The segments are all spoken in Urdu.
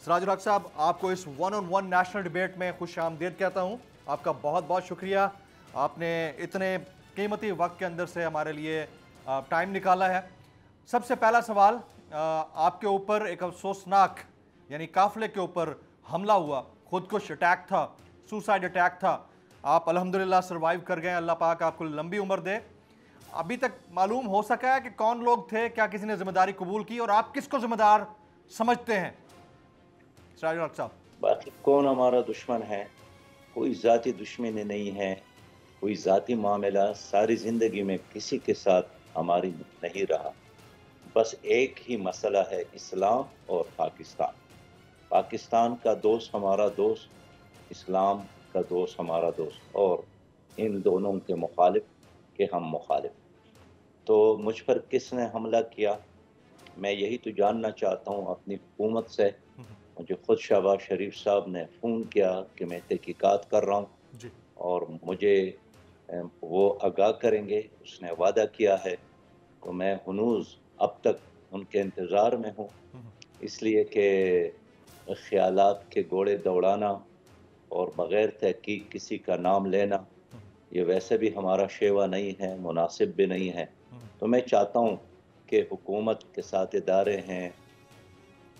سراج الحق صاحب، آپ کو اس one on one national debate میں خوش آمدید کہتا ہوں. آپ کا بہت بہت شکریہ. آپ نے اتنے قیمتی وقت کے اندر سے ہمارے لیے ٹائم نکالا ہے. سب سے پہلا سوال، آپ کے اوپر ایک افسوسناک یعنی قافلے کے اوپر حملہ ہوا، خودکش اٹیک تھا، سوسائڈ اٹیک تھا. آپ الحمدللہ سروائیو کر گئے. اللہ پاک آپ کو لمبی عمر دے. ابھی تک معلوم ہو سکا ہے کہ کون لوگ تھے، کیا کسی نے ذمہ داری قبول کی، اور آپ کس کو ذمہ دار سمجھتے ہیں سراج الحق صاحب؟ باقی کون ہمارا دشمن ہے؟ کوئی ذاتی دشمنی نہیں ہے، کوئی ذاتی معاملہ ساری زندگی میں کسی کے ساتھ ہماری نہیں رہا. بس ایک ہی مسئلہ ہے، اسلام اور پاکستان. پاکستان کا دوست ہمارا دوست، اسلام کا دوست ہمارا دوست، اور ان دونوں کے مخالف کہ ہم مخالف. تو مجھ پر کس نے حملہ کیا، میں یہی تو جاننا چاہتا ہوں اپنی حکومت سے. مجھے خود شہباز شریف صاحب نے فون کیا کہ میں تحقیقات کر رہا ہوں جی. اور مجھے وہ آگاہ کریں گے. اس نے وعدہ کیا ہے تو میں ہنوز اب تک ان کے انتظار میں ہوں، اس لیے کہ خیالات کے گھوڑے دوڑانا اور بغیر تحقیق کسی کا نام لینا یہ ویسے بھی ہمارا شیوا نہیں ہے، مناسب بھی نہیں ہے. تو میں چاہتا ہوں کہ حکومت کے ساتھ ادارے ہیں،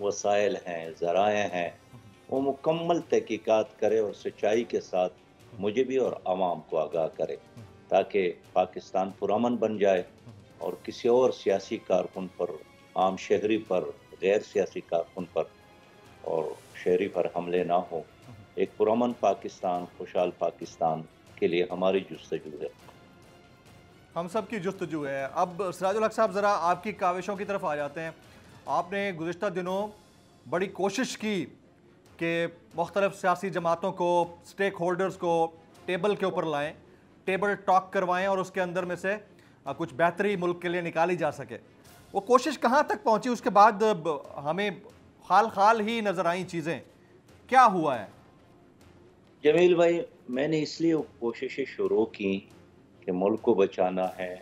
وسائل ہیں، ذرائع ہیں، وہ مکمل تحقیقات کرے اور سچائی کے ساتھ مجھے بھی اور عوام کو آگاہ کرے، تاکہ پاکستان پرامن بن جائے اور کسی اور سیاسی کارکن پر، عام شہری پر، غیر سیاسی کارکن پر اور شہری پر حملے نہ ہوں. ایک پرامن پاکستان، خوشحال پاکستان کے لیے ہماری جستجو ہے. ہم سب کی جستجو ہے. اب سراج الحق صاحب ذرا آپ کی کاوشوں کی طرف آ جاتے ہیں. آپ نے گزشتہ دنوں بڑی کوشش کی کہ مختلف سیاسی جماعتوں کو، سٹیک ہولڈرز کو ٹیبل کے اوپر لائیں، ٹیبل ٹاک کروائیں اور اس کے اندر میں سے کچھ بہتری ملک کے لیے نکالی جا سکے. وہ کوشش کہاں تک پہنچی؟ اس کے بعد ہمیں خال خال ہی نظر آئیں چیزیں. کیا ہوا ہے؟ جمیل بھائی، میں نے اس لیے کوششیں شروع کی کہ ملک کو بچانا ہے،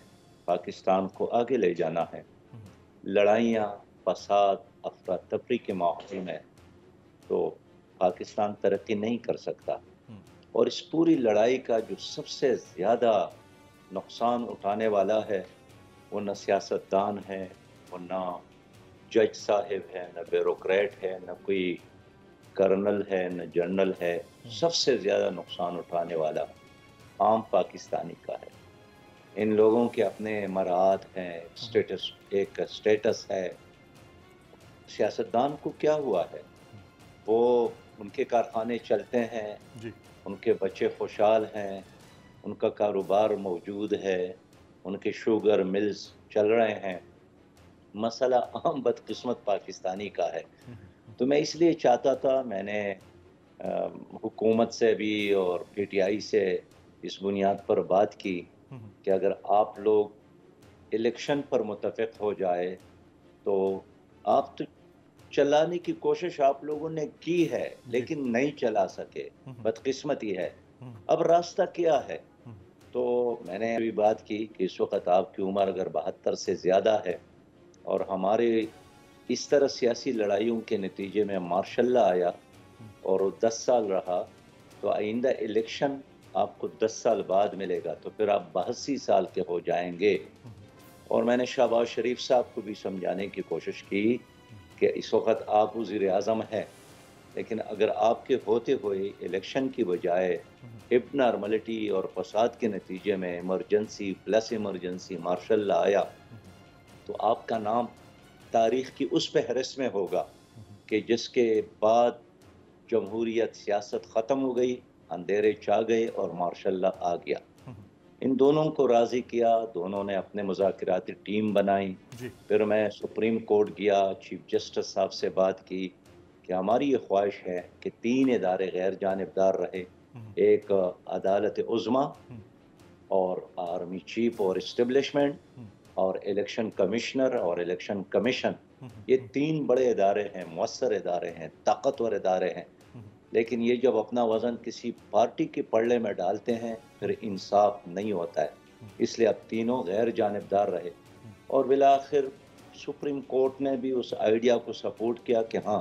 پاکستان کو آگے لے جانا ہے. لڑائیاں، فساد، افراتفری کے ماحول میں تو پاکستان ترقی نہیں کر سکتا. اور اس پوری لڑائی کا جو سب سے زیادہ نقصان اٹھانے والا ہے وہ نہ سیاستدان ہے، وہ نہ جج صاحب ہے، نہ بیوروکریٹ ہے، نہ کوئی کرنل ہے، نہ جنرل ہے. سب سے زیادہ نقصان اٹھانے والا عام پاکستانی کا ہے. ان لوگوں کے اپنے مراعات ہیں، ایک سٹیٹس ہے. سیاستدان کو کیا ہوا ہے؟ وہ ان کے کارخانے چلتے ہیں، جی. ان کے بچے خوشحال ہیں، ان کا کاروبار موجود ہے، ان کے شوگر ملز چل رہے ہیں. مسئلہ عام بدقسمت پاکستانی کا ہے. تو میں اس لیے چاہتا تھا، میں نے حکومت سے بھی اور پی ٹی آئی سے اس بنیاد پر بات کی کہ اگر آپ لوگ الیکشن پر متفق ہو جائے تو آپ تو چلانے کی کوشش آپ لوگوں نے کی ہے لیکن نہیں چلا سکے، بدقسمتی ہے. اب راستہ کیا ہے؟ تو میں نے بھی بات کی کہ اس وقت آپ کی عمر اگر 72 سے زیادہ ہے اور ہمارے اس طرح سیاسی لڑائیوں کے نتیجے میں مارشل لا آیا اور وہ 10 سال رہا، تو آئندہ الیکشن آپ کو 10 سال بعد ملے گا، تو پھر آپ 82 سال کے ہو جائیں گے. اور میں نے شہباز شریف صاحب کو بھی سمجھانے کی کوشش کی کہ اس وقت آپ وزیر اعظم ہیں، لیکن اگر آپ کے ہوتے ہوئے الیکشن کی بجائے اب نارملٹی اور فساد کے نتیجے میں emergency plus emergency martial law آیا تو آپ کا نام تاریخ کی اس فہرست میں ہوگا کہ جس کے بعد جمہوریت، سیاست ختم ہو گئی، اندھیرے چھا گئے اور مارشل لا آ گیا. ان دونوں کو راضی کیا، دونوں نے اپنے مذاکراتی ٹیم بنائی. پھر میں سپریم کورٹ گیا، چیف جسٹس صاحب سے بات کی کہ ہماری یہ خواہش ہے کہ 3 ادارے غیر جانبدار رہے، ایک عدالت عظمیٰ اور آرمی چیف اور اسٹیبلشمنٹ اور الیکشن کمشنر اور الیکشن کمیشن. یہ 3 بڑے ادارے ہیں، مؤثر ادارے ہیں، طاقتور ادارے ہیں. لیکن یہ جب اپنا وزن کسی پارٹی کے پلڑے میں ڈالتے ہیں پھر انصاف نہیں ہوتا ہے. اس لیے اب تینوں غیر جانبدار رہے اور بالآخر سپریم کورٹ نے بھی اس آئیڈیا کو سپورٹ کیا کہ ہاں